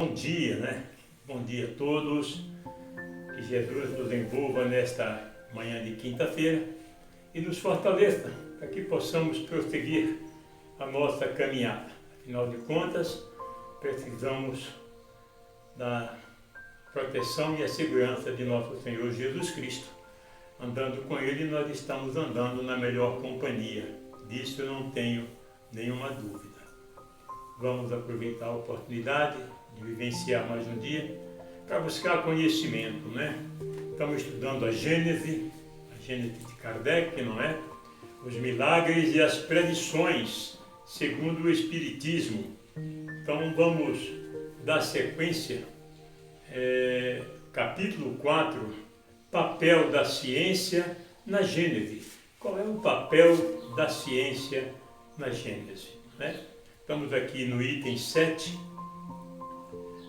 Bom dia, né? Bom dia a todos. Que Jesus nos envolva nesta manhã de quinta-feira e nos fortaleça para que possamos prosseguir a nossa caminhada. Afinal de contas, precisamos da proteção e a segurança de nosso Senhor Jesus Cristo. Andando com Ele, nós estamos andando na melhor companhia. Disso eu não tenho nenhuma dúvida. Vamos aproveitar a oportunidade de vivenciar mais um dia para buscar conhecimento, né? Estamos estudando a Gênese de Kardec, não é? Os milagres e as predições segundo o Espiritismo. Então vamos dar sequência, capítulo 4, papel da ciência na Gênese. Qual é o papel da ciência na Gênese, né? Estamos aqui no item 7,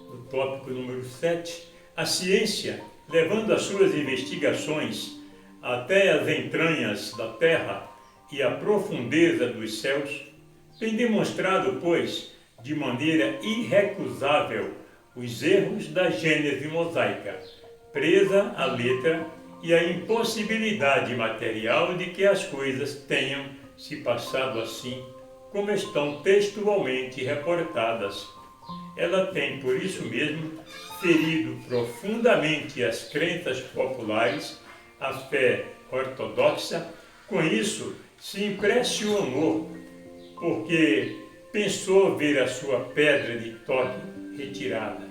no tópico número 7. A ciência, levando as suas investigações até as entranhas da terra e a profundeza dos céus, tem demonstrado, pois, de maneira irrecusável os erros da Gênese mosaica, presa à letra, e a impossibilidade material de que as coisas tenham se passado assim como estão textualmente reportadas. Ela tem, por isso mesmo, ferido profundamente as crenças populares, a fé ortodoxa. Com isso, se impressionou, porque pensou ver a sua pedra de toque retirada.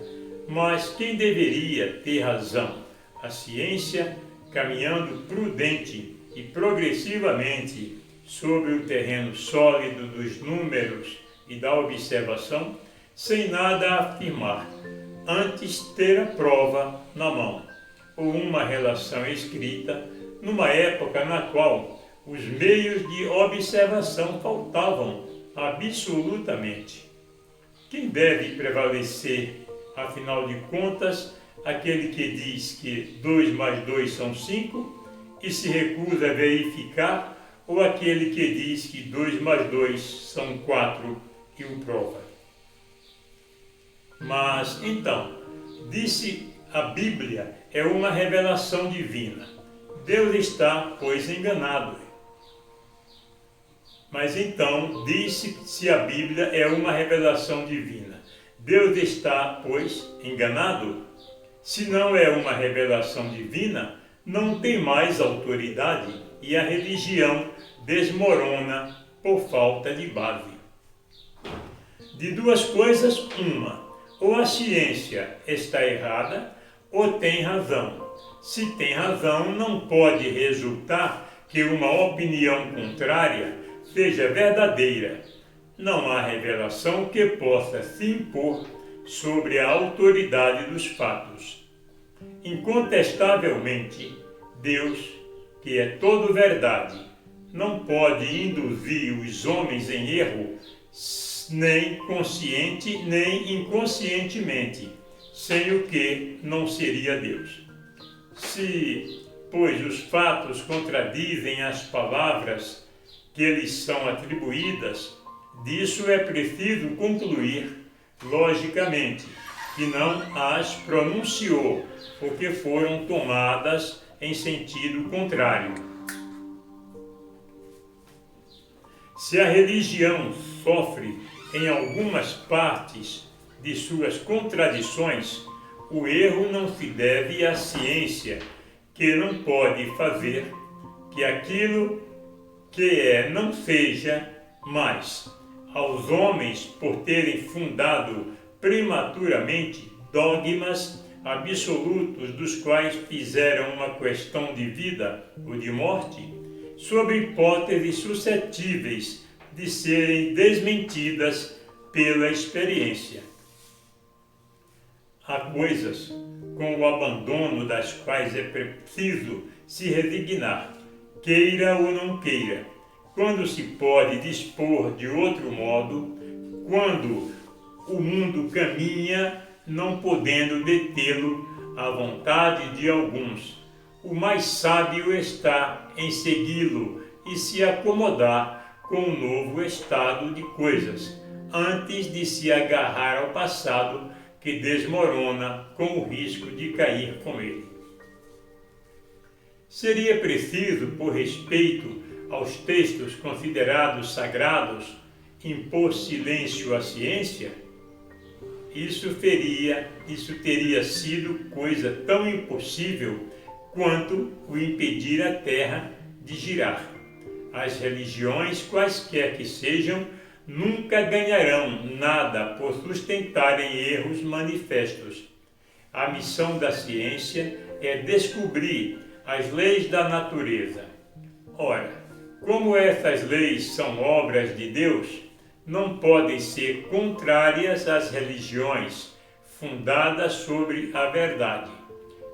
Mas quem deveria ter razão? A ciência, caminhando prudente e progressivamente sobre o terreno sólido dos números e da observação, sem nada a afirmar, antes ter a prova na mão, ou uma relação escrita, numa época na qual os meios de observação faltavam absolutamente. Quem deve prevalecer, afinal de contas, aquele que diz que 2 mais 2 são 5 e se recusa a verificar, ou aquele que diz que 2 mais 2 são 4 e o prova? Mas, então, disse a Bíblia é uma revelação divina. Deus está, pois, enganado. Mas então, disse se a Bíblia é uma revelação divina. Deus está, pois, enganado? Se não é uma revelação divina, não tem mais autoridade e a religião desmorona por falta de base. De duas coisas, uma: ou a ciência está errada, ou tem razão. Se tem razão, não pode resultar que uma opinião contrária seja verdadeira. Não há revelação que possa se impor sobre a autoridade dos fatos. Incontestavelmente, Deus, que é todo verdade, não pode induzir os homens em erro, nem consciente nem inconscientemente, sem o que não seria Deus. Se, pois, os fatos contradizem as palavras que lhes são atribuídas, disso é preciso concluir, logicamente, que não as pronunciou, porque foram tomadas em sentido contrário. Se a religião sofre em algumas partes de suas contradições, o erro não se deve à ciência, que não pode fazer que aquilo que é não seja, mas aos homens por terem fundado prematuramente dogmas absolutos dos quais fizeram uma questão de vida ou de morte, sob hipóteses suscetíveis de serem desmentidas pela experiência. Há coisas com o abandono das quais é preciso se resignar, queira ou não queira, quando se pode dispor de outro modo, quando o mundo caminha, não podendo detê-lo à vontade de alguns. O mais sábio está em segui-lo e se acomodar com o novo estado de coisas, antes de se agarrar ao passado que desmorona com o risco de cair com ele. Seria preciso, por respeito aos textos considerados sagrados, impor silêncio à ciência? Isso teria sido coisa tão impossível quanto o impedir a Terra de girar. As religiões, quaisquer que sejam, nunca ganharão nada por sustentarem erros manifestos. A missão da ciência é descobrir as leis da natureza. Ora, como essas leis são obras de Deus, não podem ser contrárias às religiões fundadas sobre a verdade.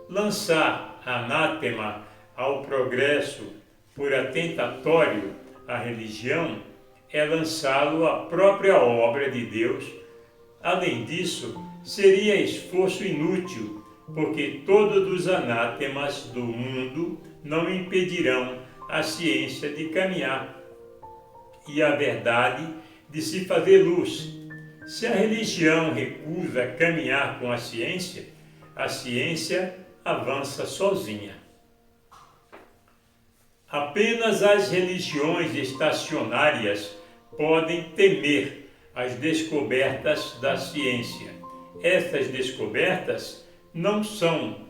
Lançar anátema ao progresso por atentatório à religião é lançá-lo à própria obra de Deus. Além disso, seria esforço inútil, porque todos os anátemas do mundo não impedirão a ciência de caminhar e a verdade de se fazer luz. Se a religião recusa caminhar com a ciência avança sozinha. Apenas as religiões estacionárias podem temer as descobertas da ciência. Essas descobertas não são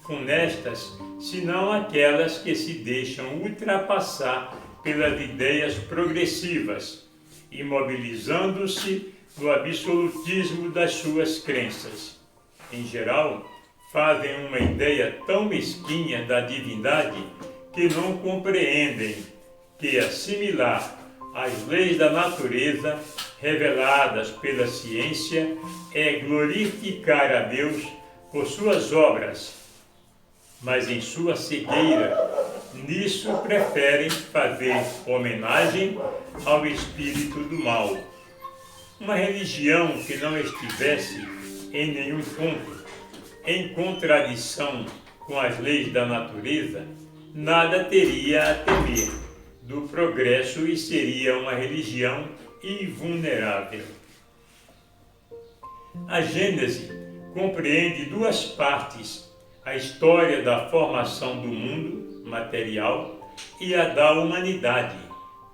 funestas, senão aquelas que se deixam ultrapassar pelas ideias progressivas, imobilizando-se no absolutismo das suas crenças. Em geral, fazem uma ideia tão mesquinha da divindade que não compreendem que assimilar as leis da natureza reveladas pela ciência é glorificar a Deus por suas obras, mas em sua cegueira, nisso preferem fazer homenagem ao espírito do mal. Uma religião que não estivesse em nenhum ponto em contradição com as leis da natureza, nada teria a temer do progresso e seria uma religião invulnerável. A Gênese compreende duas partes: a história da formação do mundo material e a da humanidade,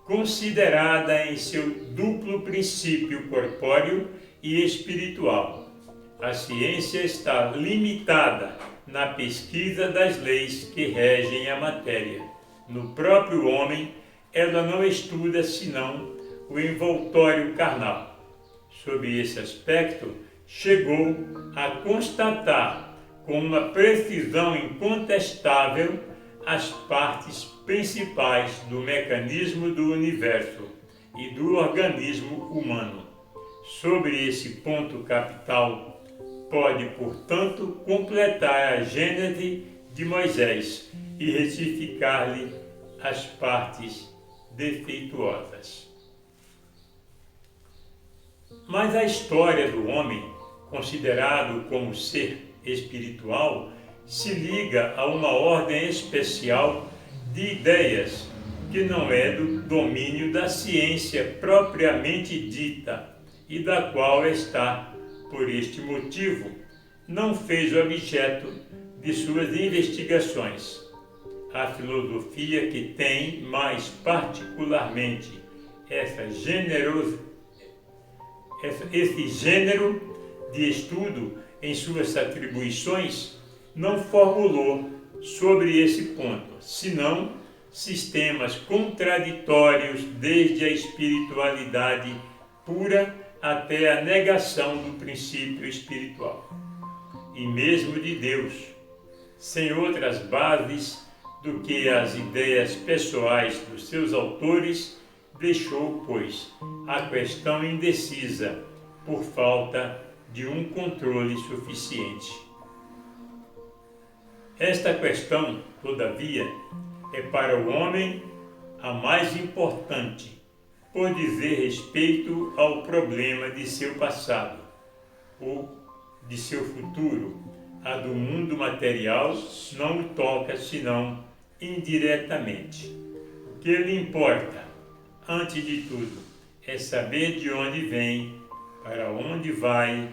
considerada em seu duplo princípio corpóreo e espiritual. A ciência está limitada na pesquisa das leis que regem a matéria. No próprio homem, ela não estuda senão o envoltório carnal. Sob esse aspecto, chegou a constatar com uma precisão incontestável as partes principais do mecanismo do universo e do organismo humano. Sobre esse ponto capital, pode, portanto, completar a Gênese de Moisés e retificar-lhe as partes defeituosas. Mas a história do homem, considerado como ser espiritual, se liga a uma ordem especial de ideias que não é do domínio da ciência propriamente dita e da qual está, por este motivo, não fez objeto de suas investigações. A filosofia que tem, mais particularmente, esse gênero de estudo em suas atribuições, não formulou sobre esse ponto, senão sistemas contraditórios desde a espiritualidade pura até a negação do princípio espiritual, e mesmo de Deus, sem outras bases do que as ideias pessoais dos seus autores, deixou, pois, a questão indecisa por falta de um controle suficiente. Esta questão, todavia, é para o homem a mais importante, por dizer respeito ao problema de seu passado ou de seu futuro. A do mundo material não o toca senão indiretamente. O que lhe importa, antes de tudo, é saber de onde vem, para onde vai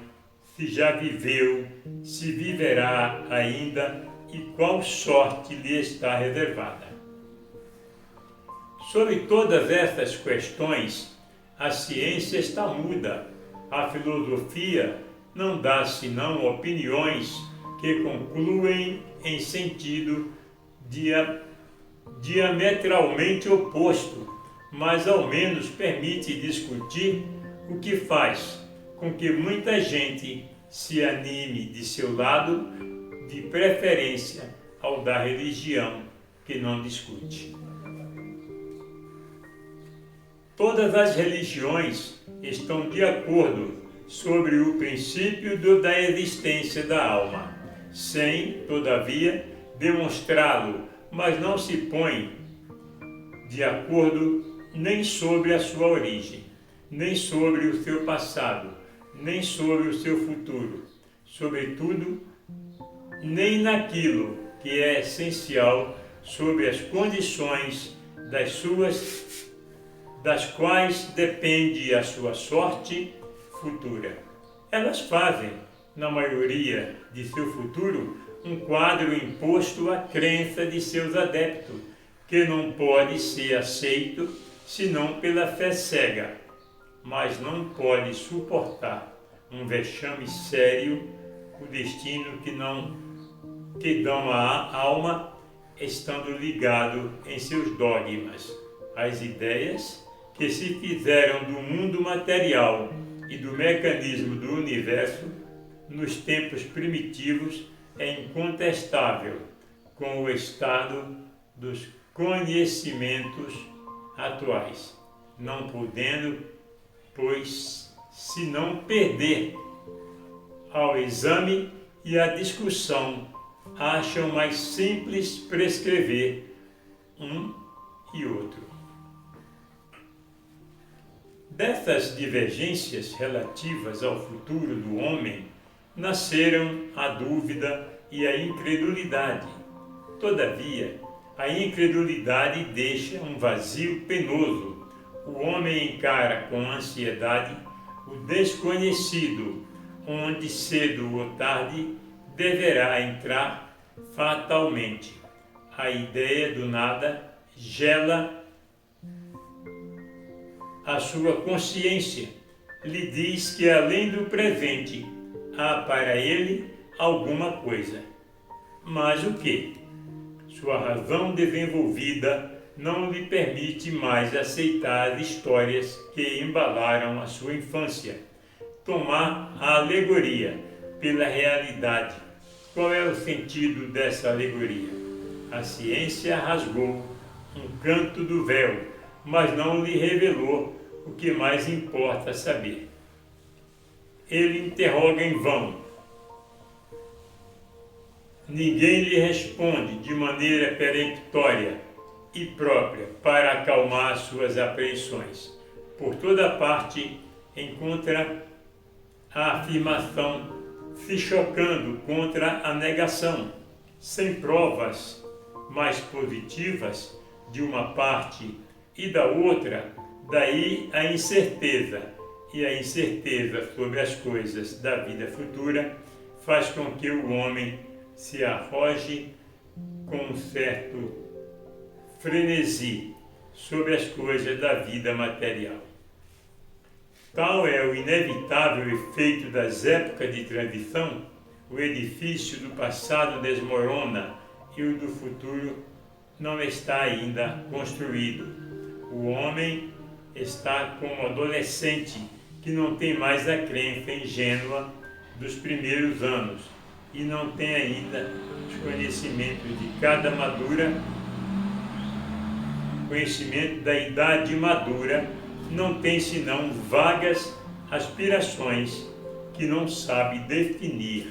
se já viveu, se viverá ainda e qual sorte lhe está reservada. Sobre todas essas questões, a ciência está muda. A filosofia não dá senão opiniões que concluem em sentido diametralmente oposto, mas ao menos permite discutir, o que faz com que muita gente se anime de seu lado, de preferência ao da religião, que não discute. Todas as religiões estão de acordo sobre o princípio da existência da alma, sem, todavia, demonstrá-lo, mas não se põem de acordo nem sobre a sua origem, nem sobre o seu passado, nem sobre o seu futuro, sobretudo, nem naquilo que é essencial sobre as condições das quais depende a sua sorte futura. Elas fazem, na maioria de seu futuro, um quadro imposto à crença de seus adeptos, que não pode ser aceito senão pela fé cega, mas não pode suportar um vexame sério, o destino que dão à alma, estando ligado em seus dogmas, as ideias que se fizeram do mundo material e do mecanismo do universo nos tempos primitivos é incontestável com o estado dos conhecimentos atuais, não podendo, pois, senão perder ao exame e à discussão, acham mais simples prescrever um e outro. Dessas divergências relativas ao futuro do homem, nasceram a dúvida e a incredulidade. Todavia, a incredulidade deixa um vazio penoso. O homem encara com ansiedade o desconhecido, onde cedo ou tarde deverá entrar fatalmente. A ideia do nada gela a sua consciência, lhe diz que além do presente há para ele alguma coisa. Mas o que? Sua razão desenvolvida não lhe permite mais aceitar as histórias que embalaram a sua infância, tomar a alegoria pela realidade. Qual é o sentido dessa alegoria? A ciência rasgou um canto do véu, mas não lhe revelou o que mais importa saber. Ele interroga em vão. Ninguém lhe responde de maneira peremptória e própria para acalmar suas apreensões. Por toda parte encontra a afirmação se chocando contra a negação, sem provas mais positivas de uma parte e da outra, daí a incerteza, e a incerteza sobre as coisas da vida futura faz com que o homem se arroje com um certo frenesi sobre as coisas da vida material. Tal é o inevitável efeito das épocas de transição, o edifício do passado desmorona e o do futuro não está ainda construído. O homem está como adolescente que não tem mais a crença ingênua dos primeiros anos e não tem ainda os conhecimentos de cada madura, conhecimento da idade madura, não tem senão vagas aspirações que não sabe definir.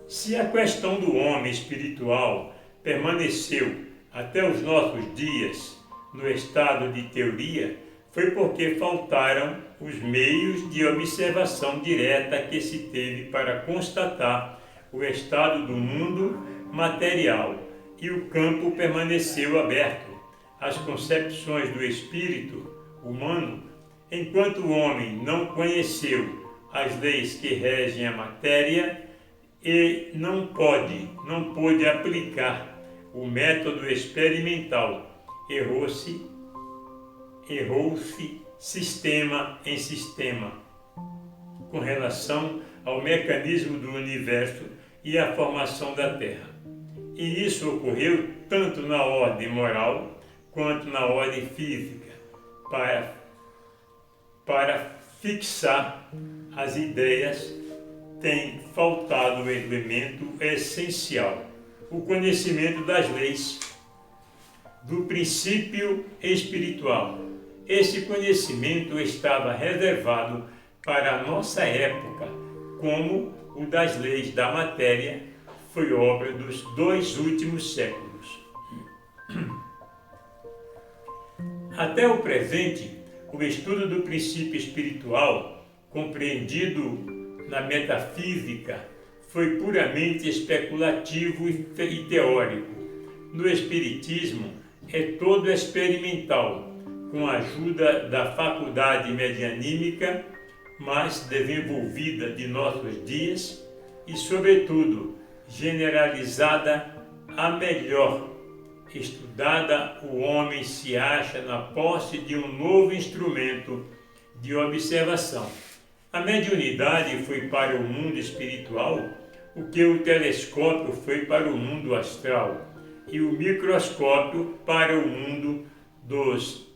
Se a questão do homem espiritual permaneceu até os nossos dias no estado de teoria, foi porque faltaram os meios de observação direta que se teve para constatar o estado do mundo material e o campo permaneceu aberto. As concepções do espírito humano Enquanto o homem não conheceu as leis que regem a matéria e não pôde aplicar o método experimental, errou-se sistema em sistema com relação ao mecanismo do universo e à formação da Terra. E isso ocorreu tanto na ordem moral quanto na ordem física, para fixar as ideias tem faltado o elemento essencial, o conhecimento das leis, do princípio espiritual. Esse conhecimento estava reservado para a nossa época, como o das leis da matéria foi obra dos 2 últimos séculos. Até o presente, o estudo do princípio espiritual, compreendido na metafísica, foi puramente especulativo e teórico. No Espiritismo, é todo experimental, com a ajuda da faculdade medianímica mais desenvolvida de nossos dias e, sobretudo, generalizada a melhor estudada, o homem se acha na posse de um novo instrumento de observação. A mediunidade foi para o mundo espiritual o que o telescópio foi para o mundo astral e o microscópio para o mundo dos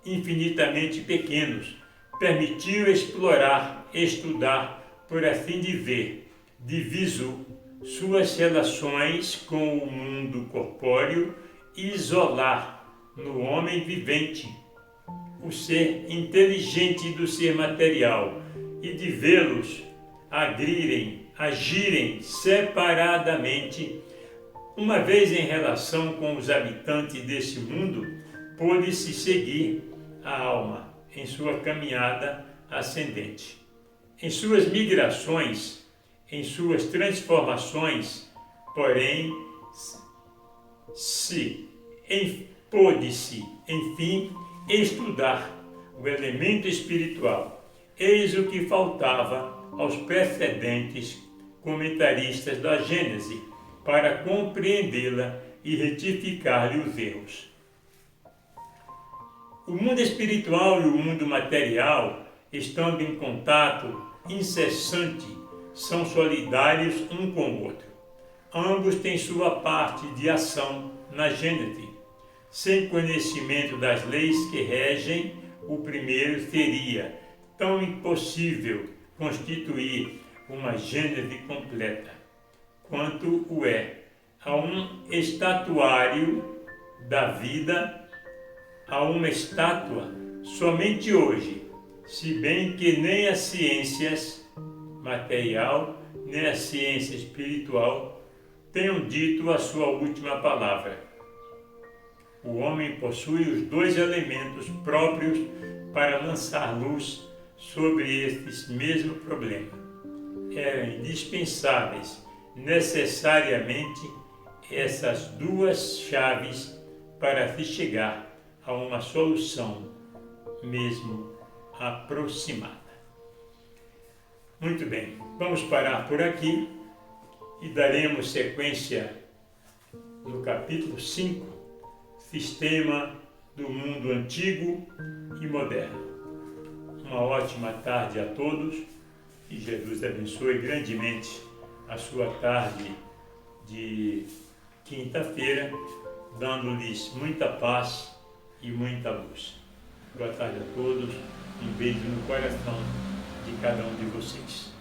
infinitamente pequenos. Permitiu explorar, estudar, por assim dizer, de visu, suas relações com o mundo corpóreo e isolar no homem vivente o ser inteligente do ser material e de vê-los agirem separadamente. Uma vez em relação com os habitantes desse mundo, pôde-se seguir a alma em sua caminhada ascendente. Em suas migrações, em suas transformações, porém, pôde-se, enfim, estudar o elemento espiritual. Eis o que faltava aos precedentes comentaristas da Gênese para compreendê-la e retificar-lhe os erros. O mundo espiritual e o mundo material, estando em contato incessante, são solidários um com o outro. Ambos têm sua parte de ação na Gênese. Sem conhecimento das leis que regem, o primeiro seria tão impossível constituir uma Gênese completa, quanto o é a um estatuário da vida, a uma estátua somente hoje, se bem que nem as ciências material, nem a ciência espiritual tenham dito a sua última palavra. O homem possui os 2 elementos próprios para lançar luz sobre estes mesmos problemas. Eram indispensáveis, necessariamente, essas 2 chaves para se chegar a uma solução mesmo aproximada. Muito bem, vamos parar por aqui e daremos sequência no capítulo 5, Sistema do Mundo Antigo e Moderno. Uma ótima tarde a todos e Jesus abençoe grandemente a sua tarde de quinta-feira, dando-lhes muita paz e muita luz. Boa tarde a todos, um beijo no coração de cada um de vocês.